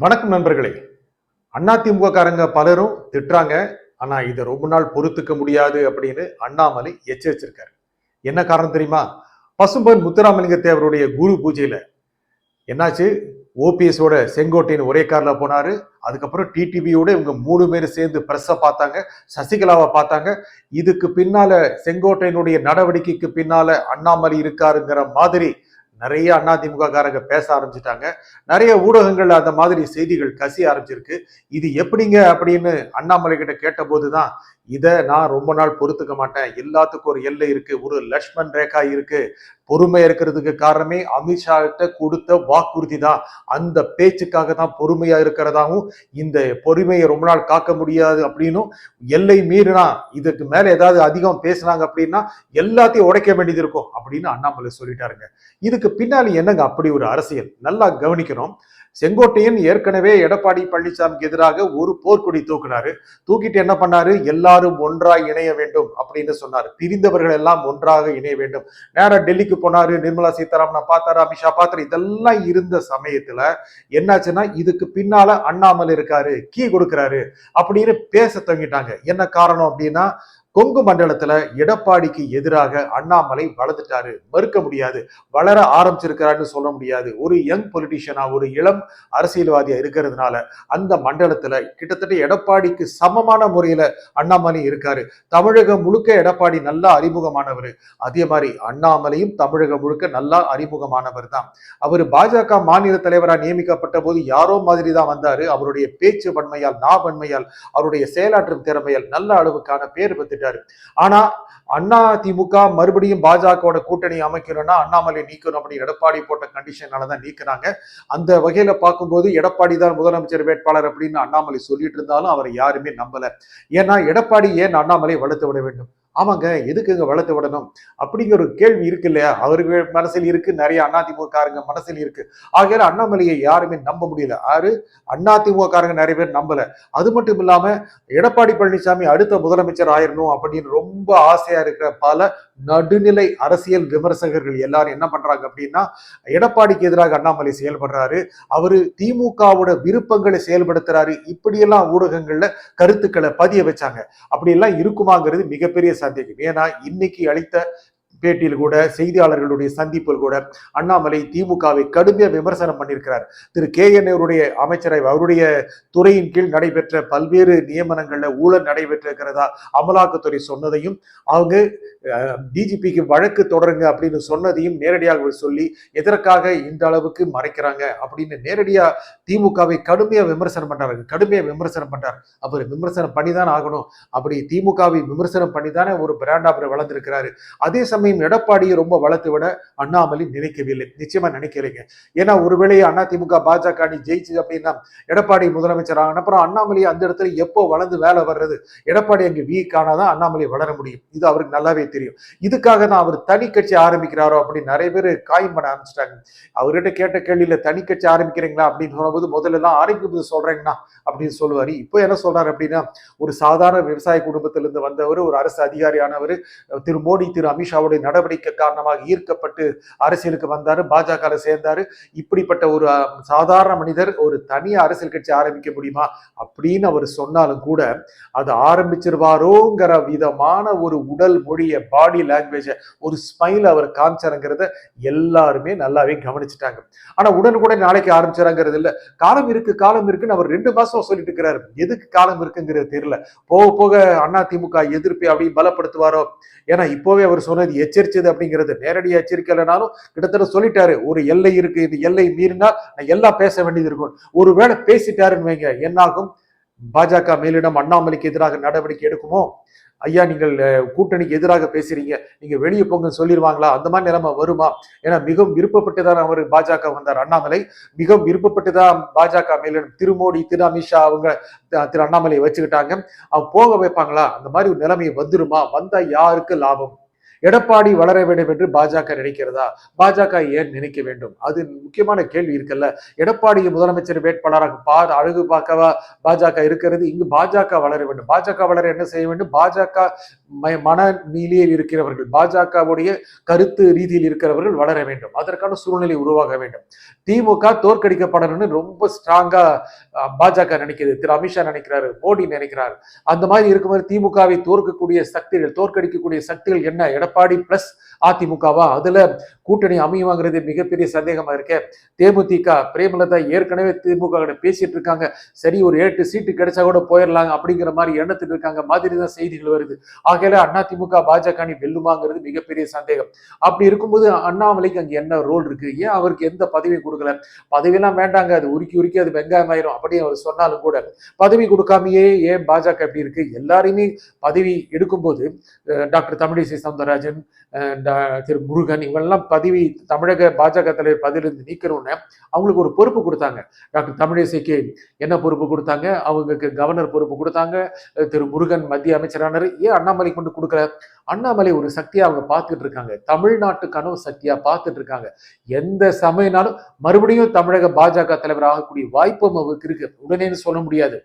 வணக்கம் நண்பர்களே. அதிமுக காரங்க பலரும் திட்டுறாங்க. ஆனா இதை ரொம்ப நாள் பொறுத்துக்க முடியாது அப்படின்னு அண்ணாமலை எச்சரிச்சிருக்காரு. என்ன காரணம் தெரியுமா? பசும்பொன் முத்துராமலிங்க தேவருடைய குரு பூஜையில என்னாச்சு? ஓபிஎஸோட செங்கோட்டையன் ஒரே கார்ல போனாரு. அதுக்கப்புறம் டிடிவியோட இவங்க 3 பேரும் சேர்ந்து பிரஸ்ஸ பார்த்தாங்க, சசிகலாவை பார்த்தாங்க. இதுக்கு பின்னால செங்கோட்டையனுடைய நடவடிக்கைக்கு பின்னால அண்ணாமலை இருக்காருங்கிற மாதிரி நிறைய அதிமுக காரங்க பேச ஆரம்பிச்சுட்டாங்க. நிறைய ஊடகங்கள் அந்த மாதிரி செய்திகள் கசிய ஆரம்பிச்சிருக்கு. இது எப்படிங்க அப்படின்னு அண்ணாமலை கிட்ட கேட்ட போதுதான், இதை நான் ரொம்ப நாள் பொறுத்துக்க மாட்டேன். எல்லாத்துக்கும் ஒரு எல்லை இருக்கு, ஒரு லட்சுமண் ரேகா இருக்கு. பொறுமை இருக்கிறதுக்கு காரணமே அமித்ஷா கிட்ட கொடுத்த வாக்குறுதி தான். அந்த பேச்சுக்காக தான் பொறுமையா இருக்கிறதாவும், இந்த பொறுமையை ரொம்ப நாள் காக்க முடியாது அப்படின்னும், எல்லை மீறினா இதுக்கு மேல ஏதாவது அதிகம் பேசினாங்க அப்படின்னா எல்லாத்தையும் உடைக்க வேண்டியது இருக்கும் அப்படின்னு அண்ணாமலை சொல்லிட்டாருங்க. இதுக்கு பின்னாடி என்னங்க அப்படி ஒரு அரசியல்? நல்லா கவனிக்கணும். செங்கோட்டையன் ஏற்கனவே எடப்பாடி பழனிசாமிக்கு எதிராக ஒரு போர்க்கொடி தூக்கினாரு. தூக்கிட்டு என்ன பண்ணாரு? எல்லாரும் ஒன்றாய் இணைய வேண்டும் அப்படின்னு சொன்னாரு. பிரிந்தவர்கள் எல்லாம் ஒன்றாக இணைய வேண்டும். நேரா டெல்லிக்கு போனாரு, நிர்மலா சீதாராமனை பார்த்தாரு, அமித்ஷா பார்த்தாரு. இதெல்லாம் இருந்த சமயத்துல என்னாச்சுன்னா, இதுக்கு பின்னால அண்ணாமலை இருக்காரு, கீ கொடுக்கிறாரு அப்படின்னு பேச துவங்கிட்டாங்க. என்ன காரணம் அப்படின்னா, கொங்கு மண்டலத்துல எடப்பாடிக்கு எதிராக அண்ணாமலை வளர்ந்துட்டாரு, மறுக்க முடியாது. வளர ஆரம்பிச்சிருக்கிறாருன்னு சொல்ல முடியாது. ஒரு யங் பொலிட்டிஷியனா, ஒரு இளம் அரசியல்வாதியா இருக்கிறதுனால அந்த மண்டலத்துல கிட்டத்தட்ட எடப்பாடிக்கு சமமான முறையில அண்ணாமலை இருக்காரு. தமிழகம் முழுக்க எடப்பாடி நல்லா அறிமுகமானவர். அதே மாதிரி அண்ணாமலையும் தமிழகம் முழுக்க நல்லா அறிமுகமானவர் தான். அவர் பாஜக மாநில தலைவரா நியமிக்கப்பட்ட போது யாரோ மாதிரி தான் வந்தாரு. அவருடைய பேச்சு வன்மையால், வன்மையால், அவருடைய செயலாற்றும் திறமையால் நல்ல அளவுக்கான பேர் பெற்று. ஆனா அதிமுக மறுபடியும் பாஜகவோட கூட்டணி அமைக்கணும்னா அண்ணாமலை நீக்கணும் அப்படின்னு எடப்பாடி போட்ட கண்டிஷனாலதான் நீக்கிறாங்க. அந்த வகையில பார்க்கும்போது எடப்பாடி தான் முதலமைச்சர் வேட்பாளர் அப்படின்னு அண்ணாமலை சொல்லிட்டு இருந்தாலும் அவரை யாருமே நம்பல. ஏன்னா எடப்பாடி ஏன் அண்ணாமலை வளர்த்து விட வேண்டும்? ஆமாங்க, எதுக்குங்க வளர்த்து விடணும் அப்படிங்கிற ஒரு கேள்வி இருக்கு இல்லையா? அவருக்கு மனசில் இருக்கு, நிறைய அதிமுக காரங்க மனசில் இருக்கு. ஆகையால அண்ணாமலையை யாருமே நம்ப முடியல. அதிமுக காரங்க நிறைய பேர் நம்பல. அது மட்டும் இல்லாம எடப்பாடி பழனிசாமி அடுத்த முதலமைச்சர் ஆயிரணும் அப்படின்னு ரொம்ப ஆசையா இருக்கிற பல நடுநிலை அரசியல் விமர்சகர்கள் எல்லாரும் என்ன பண்றாங்க அப்படின்னா, எடப்பாடிக்கு எதிராக அண்ணாமலை செயல்படுறாரு, அவரு திமுகவோட விருப்பங்களை செயல்படுத்துறாரு, இப்படியெல்லாம் ஊடகங்கள்ல கருத்துக்களை பதிய வச்சாங்க. அப்படி எல்லாம் இருக்குமாங்கிறது மிகப்பெரிய சந்தேகம். ஏன்னா இன்னைக்கு அளித்த பேட்டியில் கூட, செய்தியாளர்களுடைய சந்திப்பில் கூட அண்ணாமலை திமுகவை கடுமையா விமர்சனம் பண்ணியிருக்கிறார். திரு KN அவருடைய அமைச்சரவை, அவருடைய துறையின் கீழ் நடைபெற்ற பல்வேறு நியமனங்கள்ல ஊழல் நடைபெற்றிருக்கிறதா அமலாக்கத்துறை சொன்னதையும், அவங்க டிஜிபிக்கு வழக்கு தொடருங்க அப்படின்னு சொன்னதையும் நேரடியாக சொல்லி எதற்காக இந்த அளவுக்கு மறைக்கிறாங்க அப்படின்னு நேரடியா திமுகவை கடுமையா விமர்சனம் பண்றாரு. அவர் விமர்சனம் பண்ணிதான் ஆகணும். அப்படி திமுகவை விமர்சனம் பண்ணிதானே ஒரு பிராண்ட் அவர் வளர்ந்திருக்கிறாரு. அதே சமயம் எடப்பாடியை ரொம்ப வளர்த்து விட அண்ணாமலை நினைக்கவில்லை, நிச்சயமா நினைக்கிறீங்க. ஏன்னா ஒருவேளை அதிமுக பாஜக அணி ஜெயிச்சு அப்படின்னா எடப்பாடி முதலமைச்சர் ஆன அப்புறம் அண்ணாமலை அந்த இடத்துல எப்போ வளர்ந்து வேலை வர்றது? எடப்பாடி அங்க வீக் ஆனாதான் அண்ணாமலை வளர முடியும். இது அவருக்கு நல்லாவே தெரியும். இதுக்காக தான் அவர் தனி கட்சி ஆரம்பிக்கிறாரோ அப்படின்னு நிறைய பேர் காயம் பண்ண ஆரம்பிச்சிட்டாங்க. அவர்கிட்ட கேட்ட கேள்வியில தனி கட்சி ஆரம்பிக்கிறீங்களா அப்படின்னு சொன்னபோது முதல்ல எல்லாம் ஆரம்பிக்கும்போது சொல்றேங்கன்னா அப்படின்னு சொல்லுவாரு. இப்போ என்ன சொல்றாரு அப்படின்னா, ஒரு சாதாரண விவசாய குடும்பத்திலிருந்து வந்தவர், ஒரு அரசு அதிகாரியானவர், திரு மோடி திரு அமித்ஷாவுடைய நடவடிக்கை காரணமாக ஈர்க்கப்பட்டு அரசியலுக்கு வந்தாரு, பாஜக சேர்ந்தாரு. இப்படிப்பட்ட ஒரு சாதாரண மனிதர் ஒரு தனி அரசியல் கட்சி ஆரம்பிக்க முடியுமா அப்படின்னு அவர் சொன்னாலும் கூட அது ஆரம்பிச்சிருவாரோங்கிற விதமான ஒரு உடல் மொழிய, பாடி லாங்குவேஜ, ஒரு ஸ்மைல் அவர் காமிச்சாருங்கிறத எல்லாருமே நல்லாவே கவனிச்சுட்டாங்க. ஆனா உடனுக்குடன் நாளைக்கு ஆரம்பிச்சாருங்கிறது இல்ல. காலம் இருக்குன்னு அவர் 2 மாசம் சொல்லிட்டு இருக்கிறாரு. எதுக்கு காலம் இருக்குங்கிறது தெரியல. போக போக அதிமுக எதிர்ப்பை அப்படி பலப்படுத்துவாரோ? ஏன்னா இப்போவே அவர் சொன்னது எச்சரிச்சது அப்படிங்கிறது நேரடி எச்சரிக்கை இல்லைனாலும் கிட்டத்தட்ட சொல்லிட்டாரு, ஒரு எல்லை இருக்கு, இது எல்லை மீறினா எல்லாம் பேச வேண்டியது இருக்கும். ஒருவேளை பேசிட்டாருன்னு வைங்க, என்னாகும்? பாஜக மேலிடம் அண்ணாமலைக்கு எதிராக நடவடிக்கை எடுக்குமோ? ஐயா நீங்கள் கூட்டணிக்கு எதிராக பேசுறீங்க, நீங்க வெளியே போங்கன்னு சொல்லிடுவாங்களா? அந்த மாதிரி நிலைமை வருமா? ஏன்னா மிகவும் விருப்பப்பட்டுதான் அவர் பாஜக வந்தார். அண்ணாமலை மிகவும் விருப்பப்பட்டுதான் பாஜக மேலிடம் திரு மோடி திரு அமித்ஷா அவங்க திரு அண்ணாமலையை வச்சுக்கிட்டாங்க. அவங்க போக வைப்பாங்களா? அந்த மாதிரி ஒரு நிலைமை வந்துருமா? வந்தா யாருக்கு லாபம்? எடப்பாடி வளர வேண்டும் என்று பாஜக நினைக்கிறதா? பாஜக ஏன் நினைக்க வேண்டும்? அது முக்கியமான கேள்வி இருக்குல்ல. எடப்பாடி முதலமைச்சர் வேட்பாளராக அழகு பார்க்கவா பாஜக இருக்கிறது? இங்கு பாஜக வளர வேண்டும். பாஜக வளர என்ன செய்ய வேண்டும்? பாஜக மனநிலையில் இருக்கிறவர்கள், பாஜகவுடைய கருத்து ரீதியில் இருக்கிறவர்கள் வளர வேண்டும். அதற்கான சூழ்நிலை உருவாக வேண்டும். திமுக தோற்கடிக்கப்படணும்னு ரொம்ப ஸ்ட்ராங்கா பாஜக நினைக்கிறது. திரு அமித்ஷா நினைக்கிறாரு, மோடி நினைக்கிறாரு. அந்த மாதிரி இருக்கும்போது திமுகவை தோற்கடிக்கக்கூடிய சக்திகள் என்ன? எடப்பாடி பிளஸ் அதிமுகவா? அதுல கூட்டணி அமையுமாங்கிறது மிகப்பெரிய சந்தேகமா இருக்க. தேமுதிக பிரேமலதா ஏற்கனவே திமுக பேசிட்டு இருக்காங்க, சரி ஒரு 8 சீட்டு கிடைச்சா கூட போயிடலாங்க அப்படிங்கிற மாதிரி எண்ணத்தில் இருக்காங்க மாதிரி தான் செய்திகள் வருது. ஆகையில அதிமுக பாஜக அணி வெல்லுமாங்கிறது மிகப்பெரிய சந்தேகம். அப்படி இருக்கும்போது அண்ணாமலைக்கு அங்க என்ன ரோல் இருக்கு? ஏன் அவருக்கு எந்த பதவி கொடுக்கல? பதவியெல்லாம் வேண்டாங்க, அது உருக்கி அது வெங்காயம் ஆயிரும் அப்படி அவர் சொன்னாலும் கூட பதவி கொடுக்காமையே ஏன் பாஜக எப்படி இருக்கு? எல்லாரையுமே பதவி எடுக்கும்போது டாக்டர் தமிழிசை சவுந்தரராஜன், திரு முருகன் இவங்கெல்லாம் பதவி தமிழக பாஜக தலைவர் பதவியிலிருந்து நீக்கணும்னு அவங்களுக்கு ஒரு பொறுப்பு கொடுத்தாங்க. டாக்டர் தமிழிசைக்கு என்ன பொறுப்பு கொடுத்தாங்க? அவங்களுக்கு கவர்னர் பொறுப்பு கொடுத்தாங்க. திரு முருகன் மத்திய அமைச்சரானார். ஏன் அண்ணாமலை கொண்டு கொடுக்கல? அண்ணாமலை ஒரு சக்தியா அவங்க பார்த்துட்டு இருக்காங்க. தமிழ்நாட்டு கனவு சக்தியா பார்த்துட்டு இருக்காங்க. எந்த சமயனாலும் மறுபடியும் தமிழக பாஜக தலைவர் ஆகக்கூடிய வாய்ப்பும் அவருக்கு இருக்கு. உடனே சொல்ல முடியாது.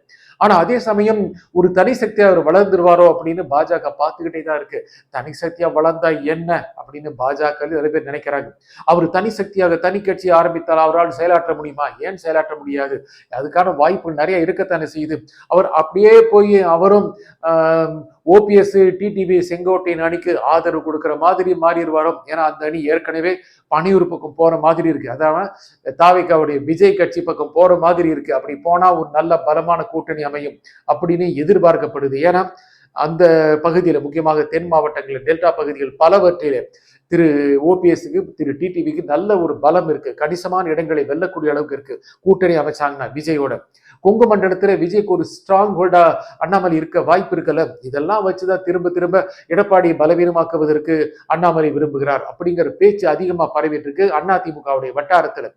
ஆனா அதே சமயம் ஒரு தனி சக்தியா அவர் வளர்ந்துருவாரோ அப்படின்னு பாஜக பார்த்துக்கிட்டே தான் இருக்கு. தனி சக்தியா வளர்ந்தா என்ன அப்படின்னு பாஜக நிறைய பேர் நினைக்கிறாங்க. அவர் தனி சக்தியாக தனி கட்சி ஆரம்பித்தால் அவரால் செயலாற்ற முடியுமா? ஏன் செயலாற்ற முடியாது? அதுக்கான வாய்ப்பு நிறைய இருக்கத்தானே செய்யுது. அவர் அப்படியே போய் அவரும் ஓபிஎஸ் டிடிவி செங்கோட்டையன் அணிக்கு ஆதரவு கொடுக்கிற மாதிரி மாறிடுவாரோ? ஏன்னா அந்த அணி ஏற்கனவே பணியூர் பக்கம் போற மாதிரி இருக்கு. அதாவது தாவிகாவுடைய விஜய் கட்சி பக்கம் போற மாதிரி இருக்கு. அப்படி போனா ஒரு நல்ல பலமான கூட்டணி அமையும் அப்படின்னு எதிர்பார்க்கப்படுது. ஏன்னா அந்த பகுதியில முக்கியமாக தென் மாவட்டங்களில் டெல்டா பகுதிகள் பலவற்றிலே திரு ஓபிஎஸ்க்கு திரு டிடிவிக்கு நல்ல ஒரு பலம் இருக்கு. கணிசமான இடங்களை வெல்லக்கூடிய அளவுக்கு இருக்கு கூட்டணி அமைச்சாங்கன்னா விஜயோட. கொங்கு மண்டலத்துல விஜய்க்கு ஒரு ஸ்ட்ராங் ஹோல்டா அண்ணாமலை இருக்க வாய்ப்பு இருக்கல. இதெல்லாம் வச்சுதான் திரும்ப திரும்ப எடப்பாடியை பலவீனமாக்குவதற்கு அண்ணாமலை விரும்புகிறார் அப்படிங்கிற பேச்சு அதிகமா பரவிட்டு இருக்கு அதிமுகவுடைய வட்டாரத்துல.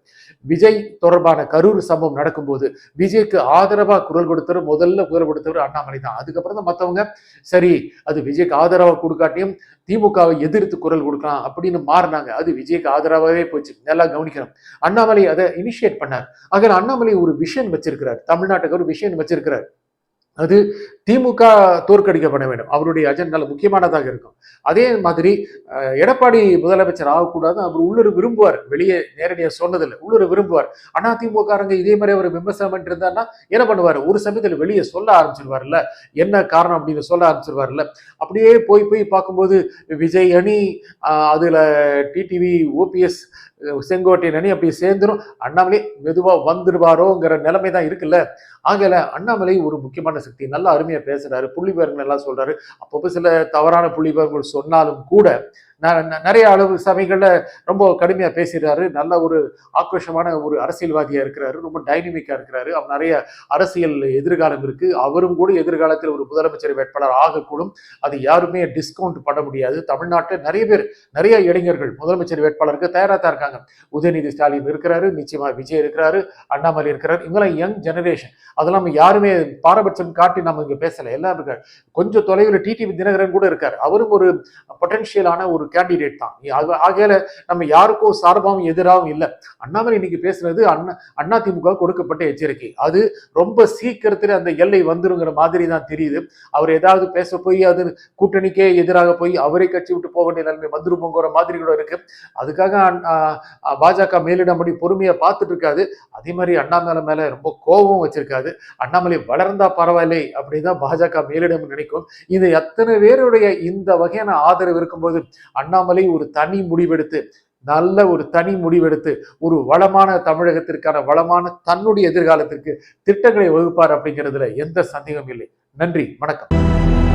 விஜய் தொடர்பான கரூர் சம்பவம் நடக்கும்போது விஜய்க்கு ஆதரவா முதல்ல குரல் கொடுத்தவர் அண்ணாமலை தான். அதுக்கப்புறம் தான் மற்றவங்க சரி அது விஜய்க்கு ஆதரவா கொடுக்காட்டியும் திமுகவை எதிர்த்து குரல் கொடுக்கலாம் அப்படின்னு மாறினாங்க. அது விஜய்க்கு ஆதரவாகவே போச்சு. நல்லா கவனிக்கணும். அண்ணாமலை அதை இனிஷியேட் பண்ணார். ஆக அண்ணாமலை ஒரு விஷன் வச்சிருக்கிறார், தமிழ்நாட்டுக்கு ஒரு விஷன் வச்சிருக்கிறார். அது திமுக தோற்கடிக்கப்பட வேண்டும். அவருடைய அஜெண்டால முக்கியமானதாக இருக்கும். அதே மாதிரி எடப்பாடி முதலமைச்சர் ஆகக்கூடாது அவர் உள்ளூர் விரும்புவார். வெளியே நேரடியாக சொன்னதில்லை, உள்ளூர் விரும்புவார். ஆனா திமுகங்க இதே மாதிரி அவர் விமர்சனம் பண்ணிட்டு இருந்தாருன்னா என்ன பண்ணுவார்? ஒரு சமயத்தில் வெளியே சொல்ல ஆரம்பிச்சிருவார்ல, என்ன காரணம் அப்படின்னு சொல்ல ஆரம்பிச்சிருவார்ல. அப்படியே போய் பார்க்கும்போது விஜய் அணி, அதுல டிடிவி ஓபிஎஸ் செங்கோட்டையன் அணி அப்படி சேர்ந்துரும். அண்ணாமலை மெதுவா வந்துடுவாரோங்கிற நிலைமை தான் இருக்குல்ல. ஆகல அண்ணாமலை ஒரு முக்கியமான சக்தி. நல்லா அருமையா பேசுறாரு, புள்ளி விவரங்கள் எல்லாம் சொல்றாரு. அப்பப்போ சில தவறான புள்ளி விவரங்கள் சொன்னாலும் கூட நிறைய அளவு சபைகள்ல ரொம்ப கடுமையா பேசுறாரு. நல்ல ஒரு ஆக்ரோஷமான ஒரு அரசியல்வாதியா இருக்கிறாரு. ரொம்ப டைனமிக்கா இருக்கிறாரு. அவர் நிறைய அரசியல் எதிர்காலம் இருக்கு. அவரும் கூட எதிர்காலத்தில் ஒரு முதலமைச்சர் வேட்பாளர் ஆகக்கூடும். அது யாருமே டிஸ்கவுண்ட் பண்ண முடியாது. தமிழ்நாட்டில் நிறைய பேர், நிறைய இளைஞர்கள் முதலமைச்சர் வேட்பாளருக்கு தயாரா தான் இருக்காங்க. உதயநிதி ஸ்டாலின் இருக்கிறாரு, நிச்சயமா விஜய் இருக்கிறாரு, அண்ணாமலை இருக்கிறாரு. இவங்களாம் யங் ஜெனரேஷன். அதெல்லாம் யாருமே பாரபட்சம் காட்டி நம்ம இங்க பேசல. எல்லாம் இருக்காரு. கொஞ்சம் தொலைவில் டிடிவி தினகரன் கூட இருக்காரு. அவரும் ஒரு பொட்டன்ஷியலான ஒரு கேண்டிடேட் தான். ஆகையால நம்ம யாருக்கும் சார்பாகவும் எதிராகவும் இல்லை. அண்ணாமலை இன்னைக்கு பேசுறது அதிமுக கொடுக்கப்பட்ட எச்சரிக்கை. அது ரொம்ப சீக்கிரத்துல அந்த எல்லை வந்துருங்கிற மாதிரி தான் தெரியுது. அவர் ஏதாவது பேச போய் அது கூட்டணிக்கே எதிராக போய் அவரை கட்சி விட்டு போக வேண்டிய நிலைமை வந்துருமோங்கிற மாதிரி கூட இருக்கு. அதுக்காக பாஜக மேலிடம்படி பொறுமையா பார்த்துட்டு இருக்காது. அதே மாதிரி அண்ணாமலை மேல ரொம்ப கோபம் வச்சிருக்காது. அண்ணாமலை வளர்ந்தா பரவாயில்லை அப்படிதான் பாஜக மேலிடம் நினைக்கும். இது எத்தனை பேருடைய இந்த வகையான ஆதரவு இருக்கும்போது அண்ணாமலை ஒரு தனி முடிவெடுத்து, நல்ல ஒரு தனி முடிவெடுத்து ஒரு வளமான தமிழகத்திற்கான வளமான தன்னுடைய எதிர்காலத்திற்கு திட்டங்களை வகுப்பார் அப்படிங்கிறதுல எந்த சந்தேகமும் இல்லை. நன்றி, வணக்கம்.